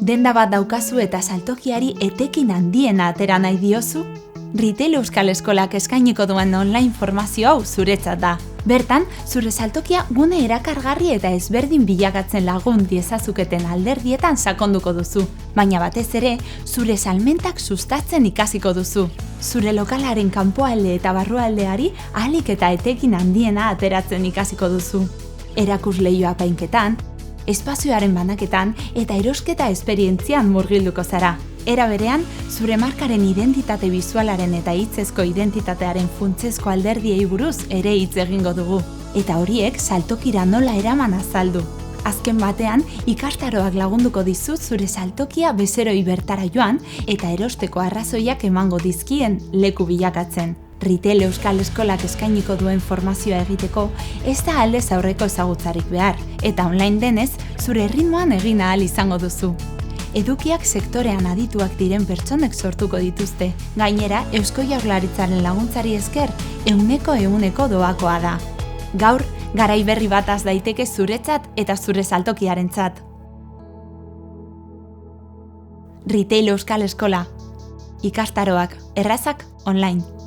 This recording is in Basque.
Denda bat daukazu eta saltokiari etekin handiena atera nahi diozu? Retail Euskal Eskolak eskainiko duen online formazio hau zuretzat da. Bertan, zure saltokia gune erakargarri eta ezberdin bilakatzen lagun diezazuketen alderdietan sakonduko duzu. Baina batez ere, zure salmentak sustatzen ikasiko duzu. Zure lokalaren kanpoalde eta barrualdeari ahalik eta etekin handiena ateratzen ikasiko duzu. Erakusleiho apainketan, espazioaren banaketan eta erosketa esperientzian murgilduko zara. Era berean, zure markaren identitate bizualaren eta hitzezko identitatearen funtsezko alderdiei buruz ere hitz egingo dugu. Eta horiek saltokira nola eraman azaldu. Azken batean, ikastaroak lagunduko dizu zure saltokia bezeroi bertara joan eta erosteko arrazoiak emango dizkien leku bilakatzen. Retail Euskal Eskolak eskainiko duen formazioa egiteko ez da aldez aurreko ezagutzarik behar, eta online denez zure ritmoan egin ahal izango duzu. Edukiak sektorean adituak diren pertsonek sortuko dituzte. Gainera, Eusko Jaurlaritzaren laguntzari esker, 100% doakoa da. Gaur, garai berri bat has daiteke zuretzat eta zure saltokiarentzat. Retail Euskal Eskola. Ikastaroak, errazak, online.